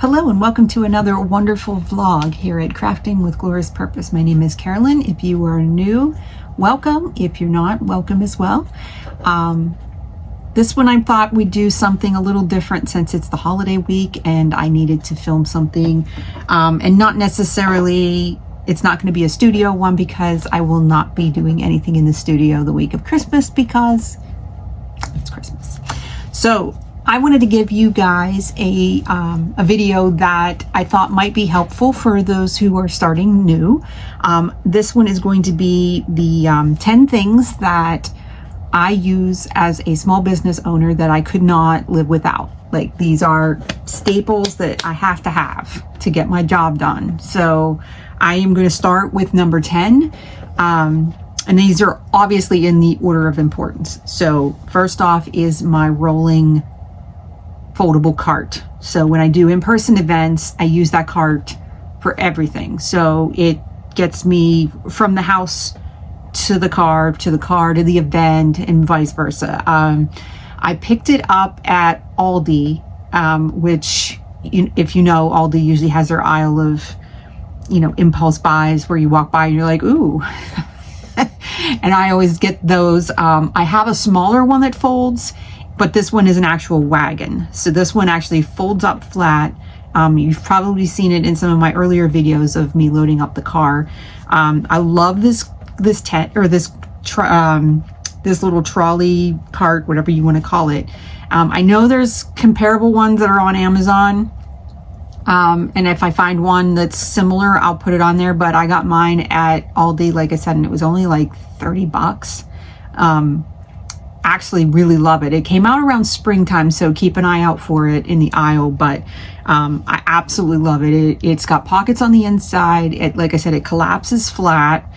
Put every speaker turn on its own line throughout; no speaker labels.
Hello and welcome to another wonderful vlog here at Crafting with Glorious Purpose. My name is Carolyn. If you are new, welcome. If you're not, welcome as well. This one I thought we'd do something a little different since it's the holiday week and I needed to film something and not necessarily, it's not going to be a studio one because I will not be doing anything in the studio the week of Christmas because it's Christmas. So I wanted to give you guys a video that I thought might be helpful for those who are starting new. This one is going to be the 10 things that I use as a small business owner that I could not live without. Like, these are staples that I have to get my job done. So I am going to start with number 10. And these are obviously in the order of importance. So first off is my rolling foldable cart. So when I do in-person events, I use that cart for everything. So it gets me from the house to the car to the event, and vice versa. I picked it up at Aldi, which, if you know, Aldi usually has their aisle of, impulse buys where you walk by and you're like, ooh. And I always get those. I have a smaller one that folds, but this one is an actual wagon. So this one actually folds up flat. You've probably seen it in some of my earlier videos of me loading up the car. I love this little trolley cart, whatever you want to call it. I know there's comparable ones that are on Amazon. And if I find one that's similar, I'll put it on there. But I got mine at Aldi, like I said, and it was only like 30 bucks. Actually really love it. It came out around springtime, so keep an eye out for it in the aisle, but I absolutely love it. It's got pockets on the inside. Like I said, it collapses flat.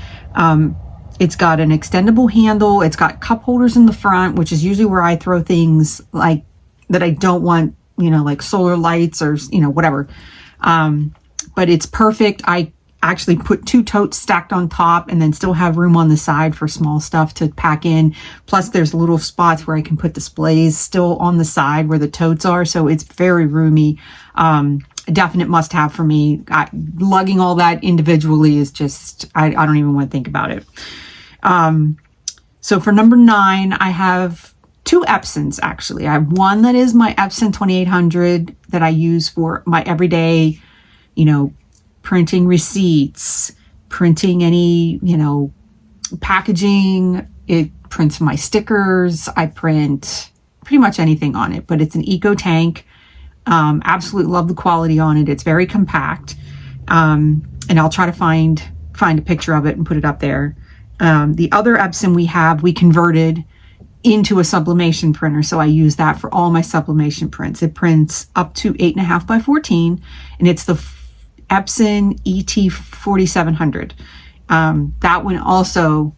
It's got an extendable handle. It's got cup holders in the front, which is usually where I throw things like that I don't want, like solar lights or whatever. But it's perfect. I actually put 2 totes stacked on top and then still have room on the side for small stuff to pack in. Plus there's little spots where I can put displays still on the side where the totes are. So it's very roomy. A definite must have for me. Lugging all that individually is just, I don't even want to think about it. So for number 9, I have 2 Epsons actually. I have one that is my Epson 2800 that I use for my everyday, printing receipts, printing any, packaging. It prints my stickers. I print pretty much anything on it, but it's an eco tank. Absolutely love the quality on it. It's very compact. And I'll try to find a picture of it and put it up there. The other Epson we converted into a sublimation printer. So I use that for all my sublimation prints. It prints up to 8.5 by 14, and it's the Epson ET 4700. That one also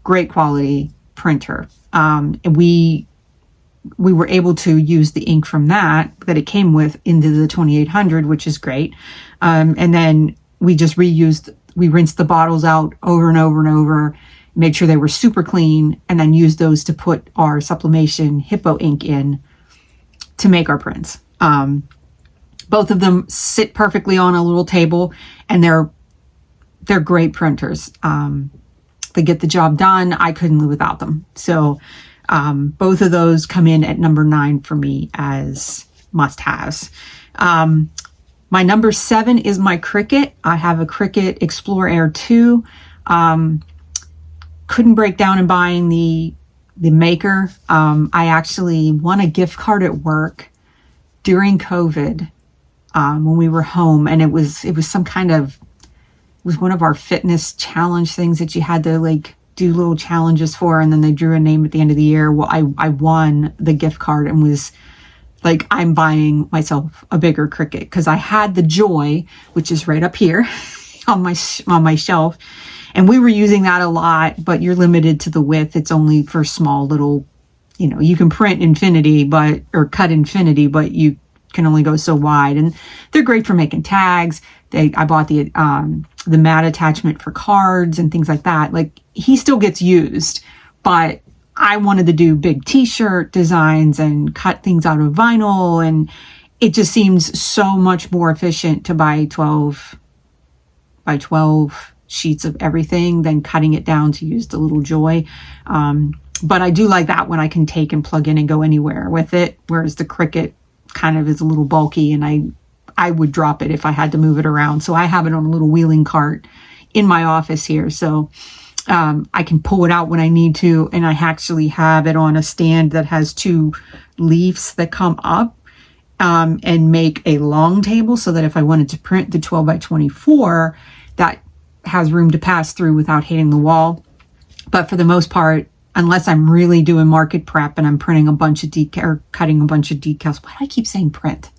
great quality printer. And we were able to use the ink from that it came with into the 2800, which is great. And then we just rinsed the bottles out over and over and over, made sure they were super clean, and then used those to put our sublimation Hippo ink in to make our prints. Both of them sit perfectly on a little table, and they're great printers. They get the job done. I couldn't live without them. So both of those come in at number 9 for me as must-haves. My number 7 is my Cricut. I have a Cricut Explore Air 2. Couldn't break down in buying the maker. I actually won a gift card at work during COVID. When we were home, and it was one of our fitness challenge things that you had to do little challenges for, and then they drew a name at the end of the year. Well, I won the gift card and was like, I'm buying myself a bigger Cricut because I had the Joy, which is right up here on my shelf, and we were using that a lot, but you're limited to the width. It's only for small little, you can print infinity, or cut infinity, but you can only go so wide, and they're great for making tags. I bought the mat attachment for cards and things like that. Like, he still gets used, but I wanted to do big t-shirt designs and cut things out of vinyl, and it just seems so much more efficient to buy 12 by 12 sheets of everything than cutting it down to use the little Joy. But I do like that when I can take and plug in and go anywhere with it, whereas the Cricut kind of is a little bulky, and I would drop it if I had to move it around. So I have it on a little wheeling cart in my office here. So I can pull it out when I need to, and I actually have it on a stand that has 2 leaves that come up and make a long table, so that if I wanted to print the 12 by 24, that has room to pass through without hitting the wall. But for the most part, unless I'm really doing market prep and I'm printing a bunch of or cutting a bunch of decals. Why do I keep saying print?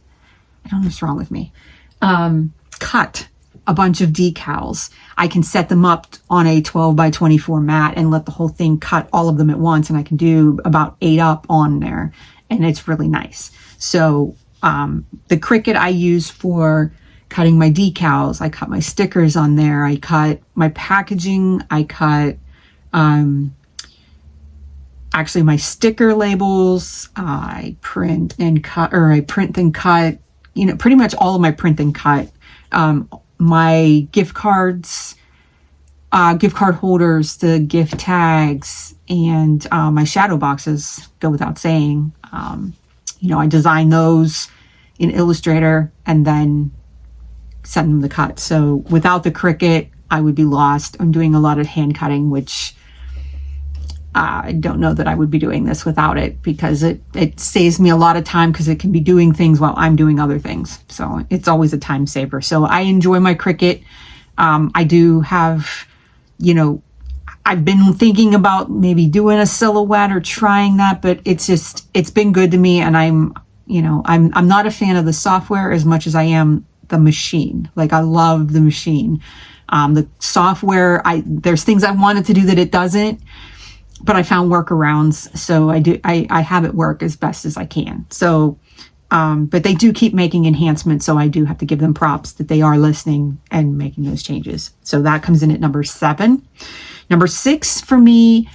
I don't know what's wrong with me. Cut a bunch of decals. I can set them up on a 12 by 24 mat and let the whole thing cut all of them at once. And I can do about 8 up on there. And it's really nice. So the Cricut I use for cutting my decals. I cut my stickers on there. I cut my packaging. I cut actually my sticker labels. I print and cut, pretty much all of my print and cut. My gift cards, gift card holders, the gift tags, and my shadow boxes go without saying. I design those in Illustrator and then send them to cut. So without the Cricut, I would be lost. I'm doing a lot of hand cutting, which I don't know that I would be doing this without it, because it saves me a lot of time, because it can be doing things while I'm doing other things. So it's always a time saver. So I enjoy my Cricut. I do have, I've been thinking about maybe doing a silhouette or trying that, but it's been good to me. And I'm not a fan of the software as much as I am the machine. Like, I love the machine. The software, there's things I wanted to do that it doesn't, but I found workarounds. So I have it work as best as I can. So, but they do keep making enhancements. So I do have to give them props that they are listening and making those changes. So that comes in at number 7. Number 6 for me,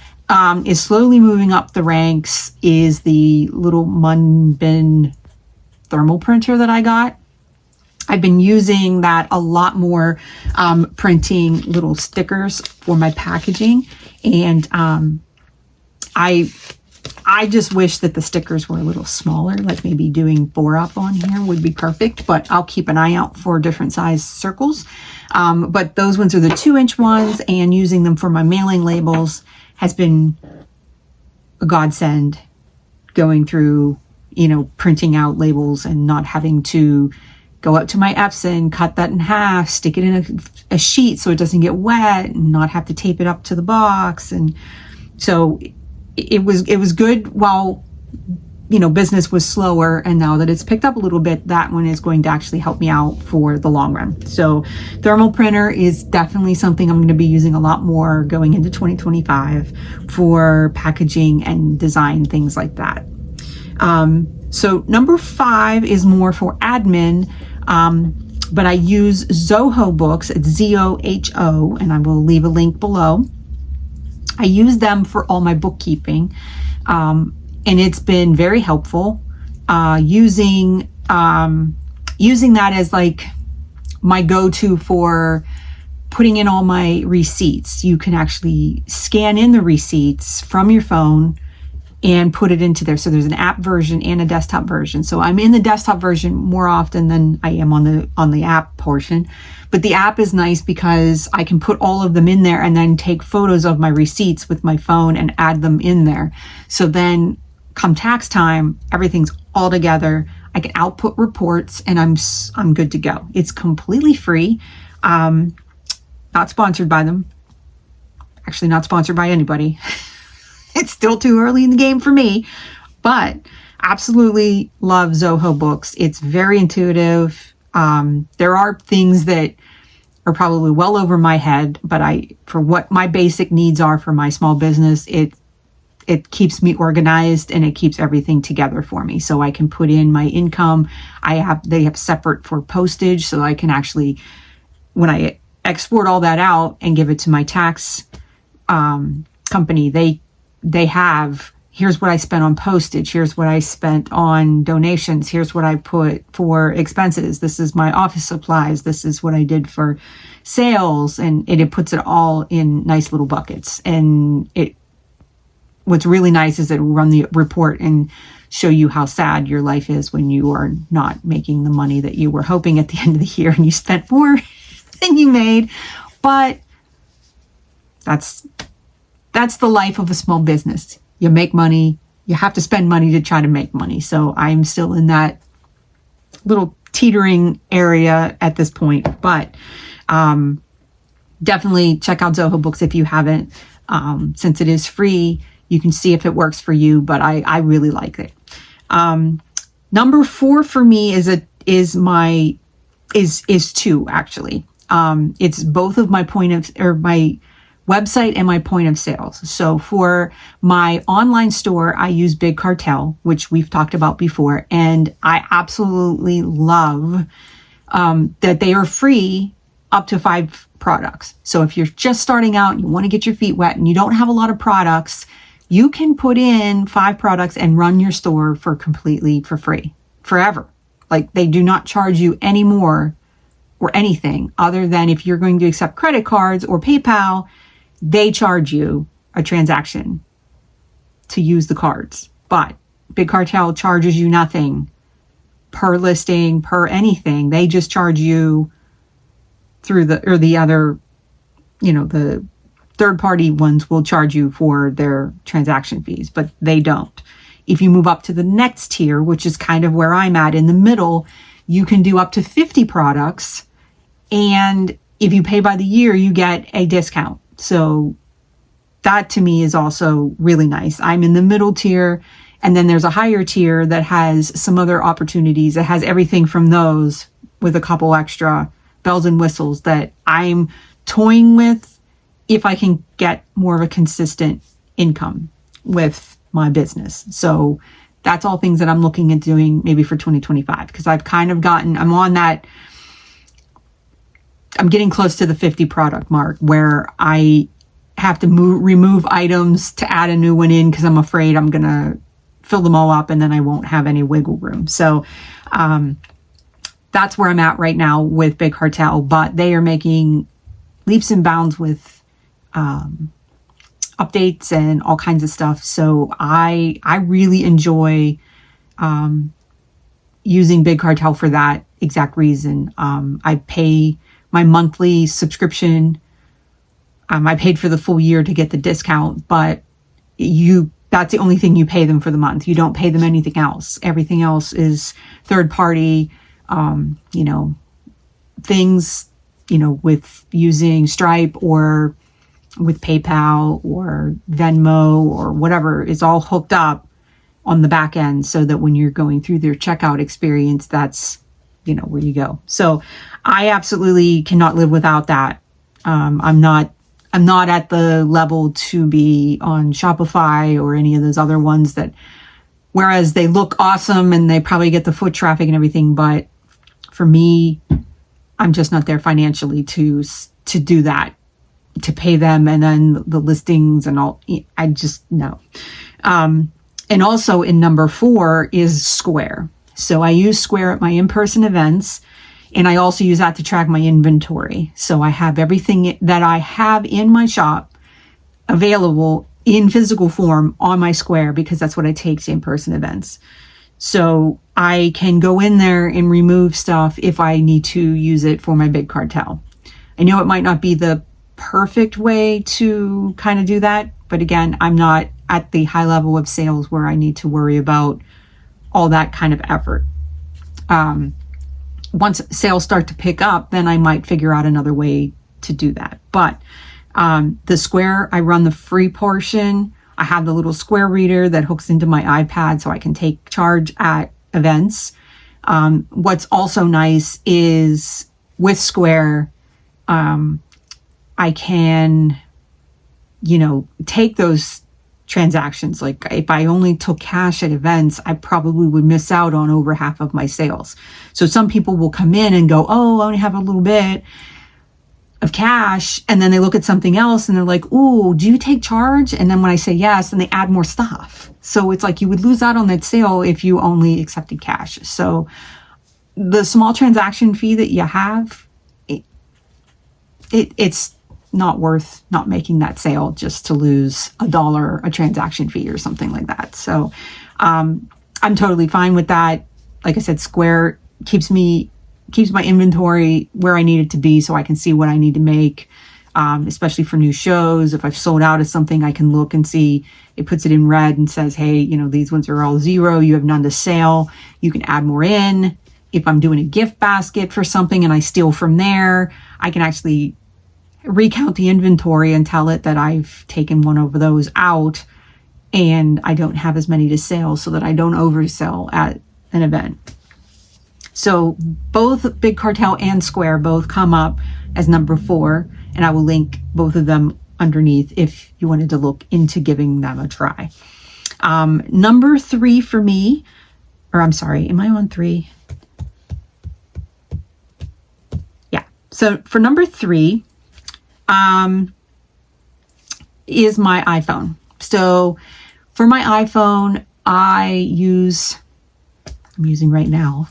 is slowly moving up the ranks, is the little Munbin thermal printer that I got. I've been using that a lot more, printing little stickers for my packaging. And I just wish that the stickers were a little smaller, like maybe doing 4 up on here would be perfect, but I'll keep an eye out for different size circles. But those ones are the 2-inch ones, and using them for my mailing labels has been a godsend, going through, printing out labels and not having to go up to my Epson, cut that in half, stick it in a sheet so it doesn't get wet, and not have to tape it up to the box. And so it was good while, business was slower. And now that it's picked up a little bit, that one is going to actually help me out for the long run. So thermal printer is definitely something I'm going to be using a lot more going into 2025 for packaging and design, things like that. So number 5 is more for admin. But I use Zoho books. It's ZOHO, and I will leave a link below. I use them for all my bookkeeping, and it's been very helpful. Using that as like my go-to for putting in all my receipts. You can actually scan in the receipts from your phone and put it into there. So there's an app version and a desktop version. So I'm in the desktop version more often than I am on the app portion. But the app is nice because I can put all of them in there and then take photos of my receipts with my phone and add them in there. So then come tax time, everything's all together. I can output reports and I'm good to go. It's completely free. Not sponsored by them. Actually, not sponsored by anybody. It's still too early in the game for me, but absolutely love Zoho books. It's very intuitive. There are things that are probably well over my head, but for what my basic needs are for my small business, it keeps me organized and it keeps everything together for me. So I can put in my income. They have separate for postage, so I can actually, when I export all that out and give it to my tax company, they have here's what I spent on postage. Here's what I spent on donations. Here's what I put for expenses. This is my office supplies. This is what I did for sales. And it puts it all in nice little buckets. And what's really nice is it will run the report and show you how sad your life is when you are not making the money that you were hoping at the end of the year and you spent more than you made. But that's the life of a small business. You make money, you have to spend money to try to make money. So I'm still in that little teetering area at this point, but definitely check out Zoho Books if you haven't. Since it is free, you can see if it works for you, but I really like it. Number 4 for me is two actually. It's both of my my website and my point of sales. So for my online store, I use Big Cartel, which we've talked about before. And I absolutely love that they are free up to 5 products. So if you're just starting out and you want to get your feet wet and you don't have a lot of products, you can put in 5 products and run your store for free, forever. Like, they do not charge you any more or anything other than if you're going to accept credit cards or PayPal, they charge you a transaction to use the cards. But Big Cartel charges you nothing per listing, per anything. They just charge you through the other, the third party ones will charge you for their transaction fees, but they don't. If you move up to the next tier, which is kind of where I'm at in the middle, you can do up to 50 products. And if you pay by the year, you get a discount. So that to me is also really nice. I'm in the middle tier, and then there's a higher tier that has some other opportunities. It has everything from those with a couple extra bells and whistles that I'm toying with if I can get more of a consistent income with my business. So that's all things that I'm looking at doing maybe for 2025, because I've kind of I'm getting close to the 50 product mark where I have to remove items to add a new one in because I'm afraid I'm going to fill them all up and then I won't have any wiggle room. So that's where I'm at right now with Big Cartel, but they are making leaps and bounds with updates and all kinds of stuff. So I really enjoy using Big Cartel for that exact reason. I pay my monthly subscription. I paid for the full year to get the discount, but that's the only thing you pay them for the month. You don't pay them anything else. Everything else is third party, things, with using Stripe or with PayPal or Venmo or whatever is all hooked up on the back end so that when you're going through their checkout experience, that's, where you go. So I absolutely cannot live without that. I'm not at the level to be on Shopify or any of those other ones that, whereas they look awesome and they probably get the foot traffic and everything, but for me, I'm just not there financially to do that, to pay them and then the listings and all. I just no. And also in number 4 is Square. So I use Square at my in-person events, and I also use that to track my inventory. So I have everything that I have in my shop available in physical form on my Square because that's what I take to in-person events. So I can go in there and remove stuff if I need to use it for my Big Cartel. I know it might not be the perfect way to kind of do that, but again, I'm not at the high level of sales where I need to worry about all that kind of effort. Once sales start to pick up, then I might figure out another way to do that. But the Square, I run the free portion. I have the little Square reader that hooks into my iPad so I can take charge at events. What's also nice is with Square, I can, take those transactions. Like if I only took cash at events, I probably would miss out on over half of my sales. So some people will come in and go, oh, I only have a little bit. of cash, and then they look at something else and they're like, ooh, do you take charge? And then when I say yes, then they add more stuff. So it's like you would lose out on that sale if you only accepted cash. So the small transaction fee that you have, it's not worth not making that sale just to lose $1 a transaction fee or something like that. So I'm totally fine with that. Like I said, Square keeps my inventory where I need it to be so I can see what I need to make, especially for new shows. If I've sold out of something, I can look and see. It puts it in red and says, hey, you know, these ones are all 0. You have none to sale. You can add more in. If I'm doing a gift basket for something and I steal from there, I can actually recount the inventory and tell it that I've taken one of those out and I don't have as many to sell so that I don't oversell at an event. So both Big Cartel and Square both come up as number 4, and I will link both of them underneath if you wanted to look into giving them a try. Number 3 for me, or I'm sorry, am I on 3? Yeah. So for number 3, is my iPhone. So for my iPhone, I'm using right now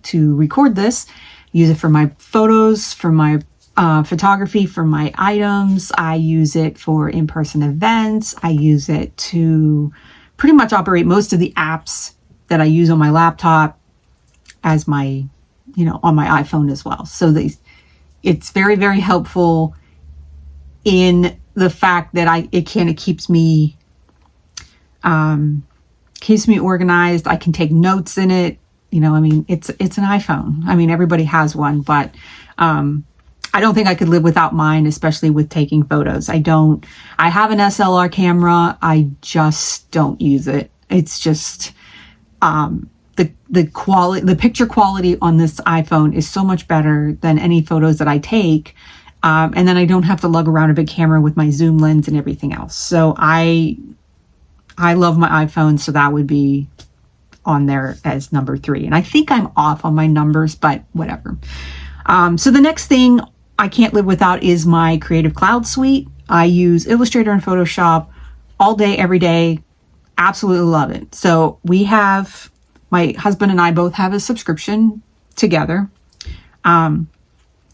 to record this, use it for my photos, for my photography, for my items. I use it for in-person events. I use it to pretty much operate most of the apps that I use on my laptop as my, on my iPhone as well. So it's very, very helpful in the fact that it kind of keeps me organized. I can take notes in it. It's an iPhone. Everybody has one, but I don't think I could live without mine, especially with taking photos. I have an SLR camera. I just don't use it. It's just the quality, the picture quality on this iPhone is so much better than any photos that I take. And then I don't have to lug around a big camera with my zoom lens and everything else. So I love my iPhone. So that would be on there as number 3. And I think I'm off on my numbers, but whatever. So the next thing I can't live without is my Creative Cloud suite. I use Illustrator and Photoshop all day, every day. Absolutely love it. So my husband and I both have a subscription together.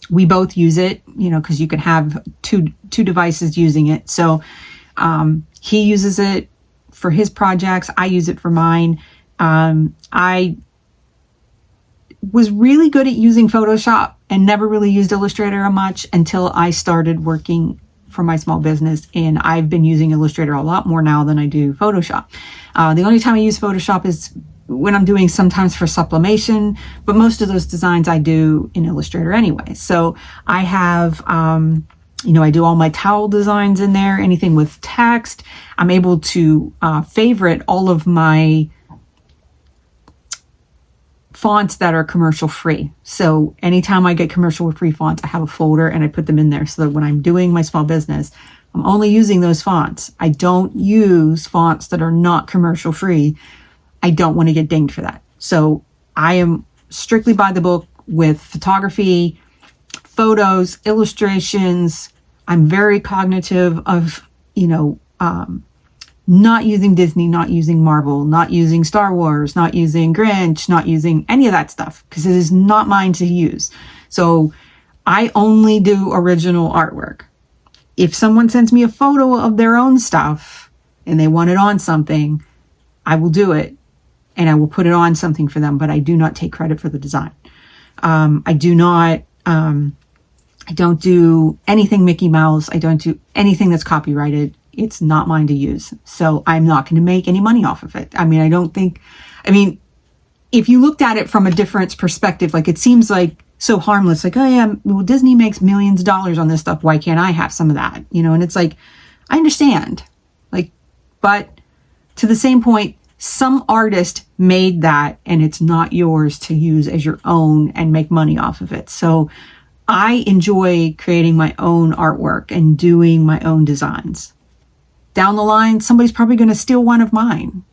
We both use it, because you can have two devices using it. So he uses it for his projects. I use it for mine. I was really good at using Photoshop and never really used Illustrator much until I started working for my small business. And I've been using Illustrator a lot more now than I do Photoshop. The only time I use Photoshop is when I'm doing sometimes for sublimation, but most of those designs I do in Illustrator anyway. So I have, I do all my towel designs in there, anything with text. I'm able to favorite all of my fonts that are commercial free. So anytime I get commercial free fonts, I have a folder and I put them in there so that when I'm doing my small business, I'm only using those fonts. I don't use fonts that are not commercial free. I don't want to get dinged for that. So I am strictly by the book with photography, photos, illustrations. I'm very cognitive of, not using Disney, not using Marvel, not using Star Wars, not using Grinch, not using any of that stuff, because it is not mine to use. So I only do original artwork. If someone sends me a photo of their own stuff and they want it on something, I will do it and I will put it on something for them, but I do not take credit for the design. I don't do anything Mickey Mouse. I don't do anything that's copyrighted. It's not mine to use. So I'm not going to make any money off of it. If you looked at it from a different perspective, like it seems like so harmless, like, oh yeah, well, Disney makes millions of dollars on this stuff. Why can't I have some of that? And it's like, I understand, but to the same point, some artist made that and it's not yours to use as your own and make money off of it. So I enjoy creating my own artwork and doing my own designs. Down the line, somebody's probably going to steal one of mine.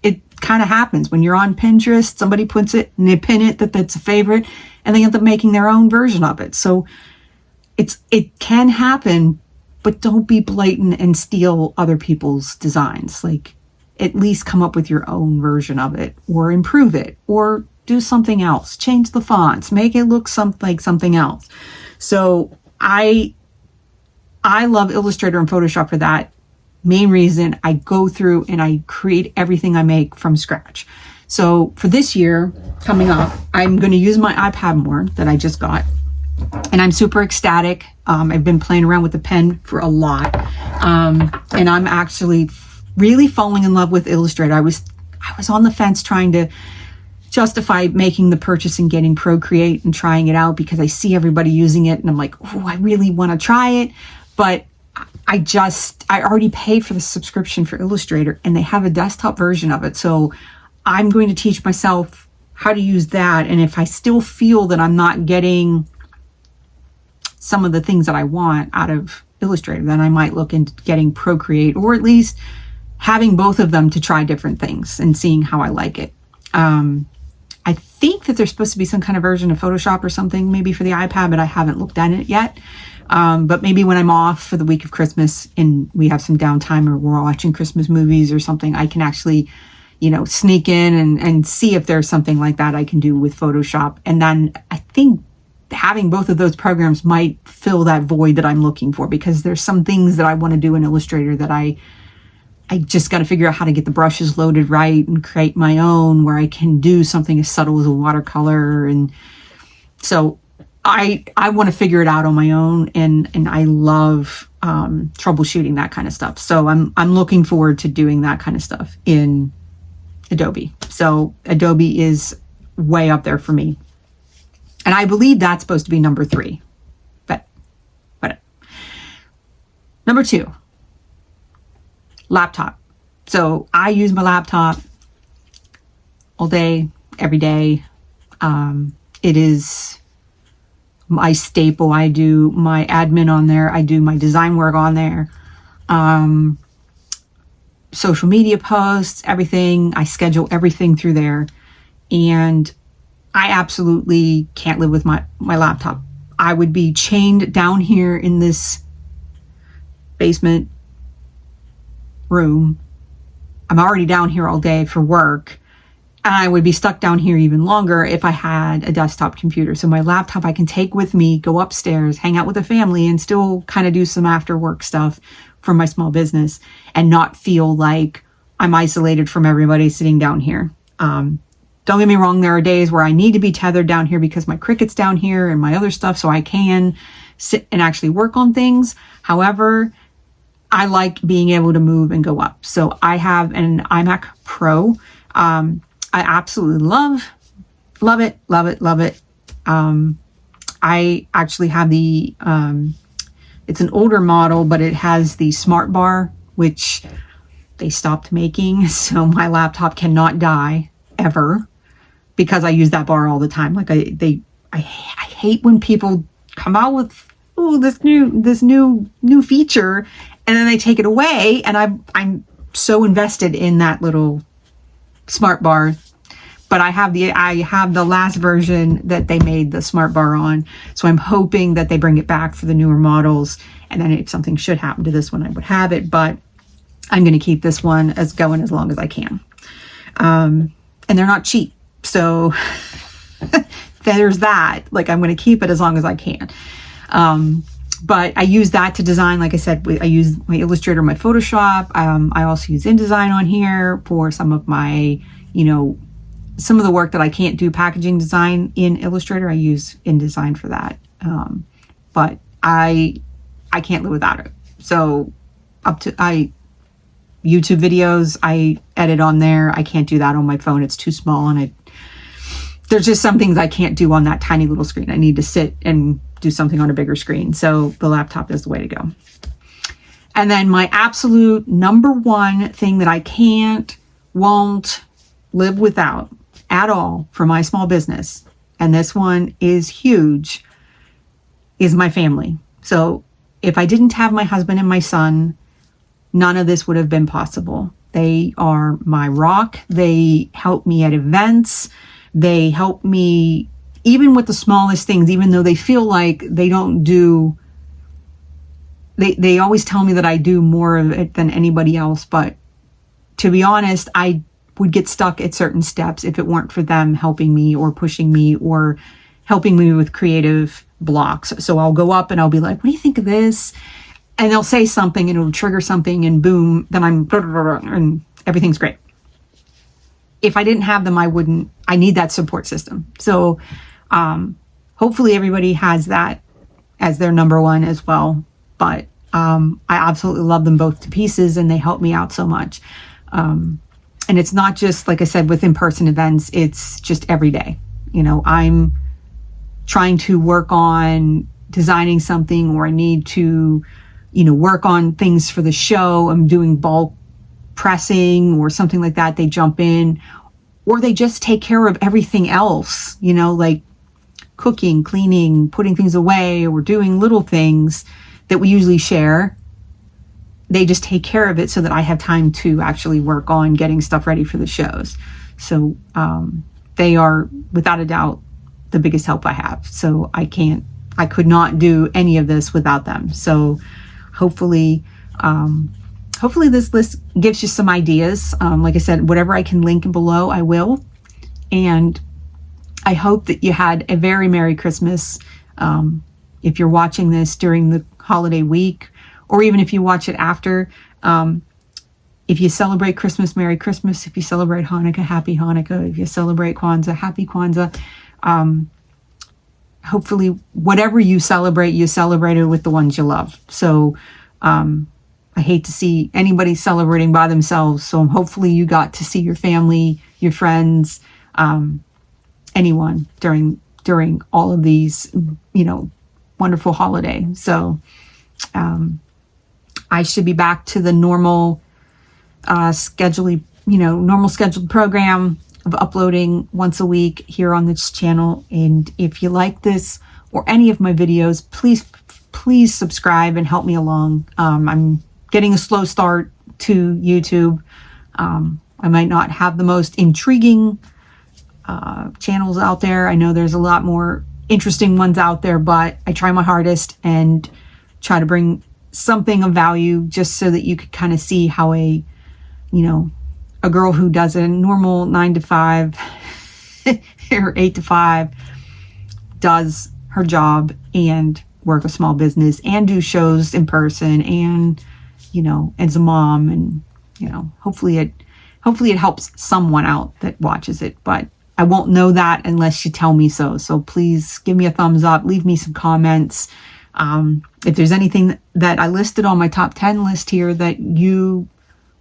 It kind of happens when you're on Pinterest, somebody puts it and they pin it that's a favorite and they end up making their own version of it. So it can happen, but don't be blatant and steal other people's designs. Like, at least come up with your own version of it, or improve it, or do something else. Change the fonts, make it look like something else. So I love Illustrator and Photoshop for that main reason. I go through and I create everything I make from scratch. So for this year coming up, I'm going to use my iPad more that I just got. And I'm super ecstatic. I've been playing around with the pen for a lot. And I'm actually really falling in love with Illustrator. I was on the fence trying to justify making the purchase and getting Procreate and trying it out because I see everybody using it and I'm like, oh, I really want to try it. But I already paid for the subscription for Illustrator and they have a desktop version of it. So I'm going to teach myself how to use that. And if I still feel that I'm not getting some of the things that I want out of Illustrator, then I might look into getting Procreate, or at least having both of them to try different things and seeing how I like it. I think that there's supposed to be some kind of version of Photoshop or something maybe for the iPad, but I haven't looked at it yet. But maybe when I'm off for the week of Christmas and we have some downtime or we're watching Christmas movies or something, I can actually, sneak in and see if there's something like that I can do with Photoshop. And then I think having both of those programs might fill that void that I'm looking for, because there's some things that I want to do in Illustrator that I just got to figure out how to get the brushes loaded right and create my own where I can do something as subtle as a watercolor. And so I want to figure it out on my own, and I love troubleshooting that kind of stuff. So I'm looking forward to doing that kind of stuff in Adobe. So Adobe is way up there for me. And I believe that's supposed to be number 3. But number 2, laptop. So I use my laptop all day, every day. It is my staple. I do my admin on there. I do my design work on there. Social media posts, everything. I schedule everything through there. And I absolutely can't live with my laptop. I would be chained down here in this basement room. I'm already down here all day for work. And I would be stuck down here even longer if I had a desktop computer. So my laptop I can take with me, go upstairs, hang out with the family, and still kind of do some after work stuff for my small business and not feel like I'm isolated from everybody sitting down here. Don't get me wrong, there are days where I need to be tethered down here because my Cricut's down here and my other stuff, so I can sit and actually work on things. However, I like being able to move and go up. So I have an iMac Pro. I absolutely love it. I actually have the, it's an older model, but it has the smart bar, which they stopped making. So my laptop cannot die ever because I use that bar all the time. Like I hate when people come out with, this new feature, and then they take it away. And I'm so invested in that little smart bar. But I have the last version that they made the smart bar on. So I'm hoping that they bring it back for the newer models. And then if something should happen to this one, I would have it. But I'm going to keep this one going as long as I can. And they're not cheap. So there's that. Like, I'm going to keep it as long as I can. But I use that to design. Like I said, I use my Illustrator, my Photoshop. I also use InDesign on here for some of my, some of the work that I can't do packaging design in Illustrator. I use InDesign for that. But I can't live without it. So YouTube videos, I edit on there. I can't do that on my phone. It's too small, and there's just some things I can't do on that tiny little screen. I need to sit and do something on a bigger screen. So the laptop is the way to go. And then my absolute number one thing that I won't live without at all for my small business, and this one is huge, is my family. So if I didn't have my husband and my son, none of this would have been possible. They are my rock. They help me at events. They help me even with the smallest things, even though they feel like they don't do they always tell me that I do more of it than anybody else, but to be honest, I would get stuck at certain steps if it weren't for them helping me or pushing me or helping me with creative blocks. So I'll go up and I'll be like, what do you think of this? And they'll say something and it'll trigger something, and boom, then and everything's great. If I didn't have them, I need that support system. So hopefully everybody has that as their number one as well. But I absolutely love them both to pieces, and they help me out so much. And it's not just, like I said, with in-person events, it's just every day. You know, I'm trying to work on designing something, or I need to, you know, work on things for the show. I'm doing bulk pressing or something like that. They jump in, or they just take care of everything else, you know, like cooking, cleaning, putting things away, or doing little things that we usually share. They just take care of it so that I have time to actually work on getting stuff ready for the shows. So they are, without a doubt, the biggest help I have. So I could not do any of this without them. So hopefully this list gives you some ideas. Like I said, whatever I can link below, I will. And I hope that you had a very Merry Christmas. If you're watching this during the holiday week, or even if you watch it after, if you celebrate Christmas, Merry Christmas. If you celebrate Hanukkah, Happy Hanukkah. If you celebrate Kwanzaa, Happy Kwanzaa. Hopefully, whatever you celebrate it with the ones you love. So I hate to see anybody celebrating by themselves. So hopefully you got to see your family, your friends, anyone during all of these, you know, wonderful holiday. So I should be back to the normal scheduled program of uploading once a week here on this channel. And if you like this or any of my videos, please subscribe and help me along. I'm getting a slow start to YouTube. I might not have the most intriguing channels out there. I know there's a lot more interesting ones out there, but I try my hardest and try to bring something of value just so that you could kind of see how a girl who does a normal 9 to 5 or 8 to 5 does her job and work a small business and do shows in person and, you know, as a mom, and, you know, hopefully it helps someone out that watches it, but I won't know that unless you tell me so. So please give me a thumbs up, leave me some comments. If there's anything that I listed on my top 10 list here that you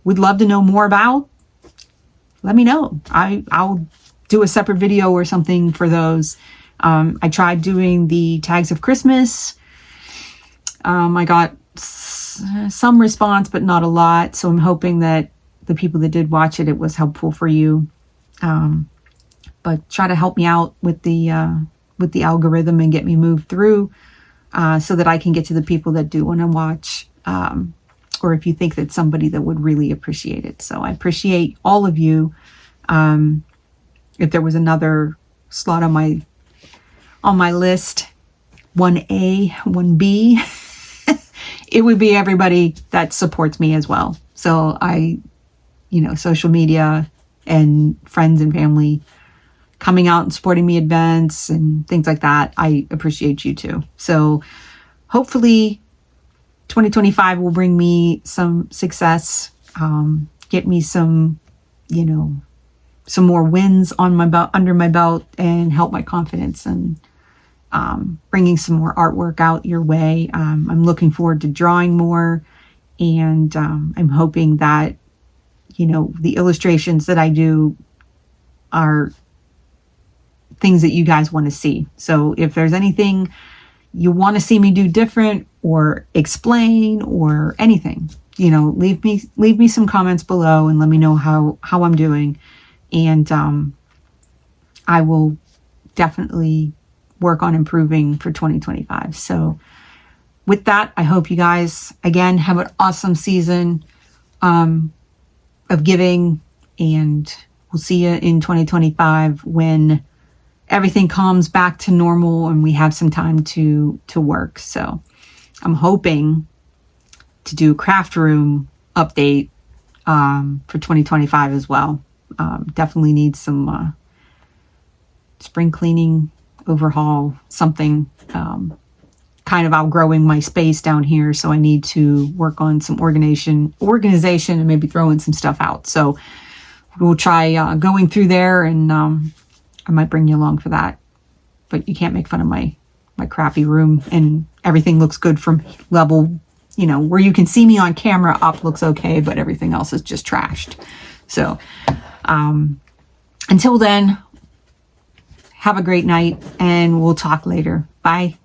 would love to know more about, let me know. I'll do a separate video or something for those. I tried doing the tags of Christmas. I got some response, but not a lot. So I'm hoping that the people that did watch it was helpful for you. But try to help me out with the algorithm and get me moved through so that I can get to the people that do want to watch. Or if you think that somebody that would really appreciate it. So I appreciate all of you. If there was another slot on my list, 1A, 1B, it would be everybody that supports me as well. So social media and friends and family coming out and supporting me at events and things like that. I appreciate you too. So hopefully 2025 will bring me some success, get me some more wins on my belt, under my belt, and help my confidence, and bringing some more artwork out your way. I'm looking forward to drawing more, and I'm hoping that, the illustrations that I do are things that you guys want to see. So if there's anything you want to see me do different or explain or anything, leave me some comments below and let me know how I'm doing. And I will definitely work on improving for 2025. So with that, I hope you guys, again, have an awesome season of giving, and we'll see you in 2025 when everything comes back to normal and we have some time to work. So I'm hoping to do a craft room update for 2025 as well. Definitely need some spring cleaning, overhaul, something. Kind of outgrowing my space down here, so I need to work on some organization and maybe throw in some stuff out. So we'll try going through there, and I might bring you along for that. But you can't make fun of my crappy room, and everything looks good from level, you know, where you can see me on camera up looks okay, but everything else is just trashed. So until then, have a great night, and we'll talk later. Bye.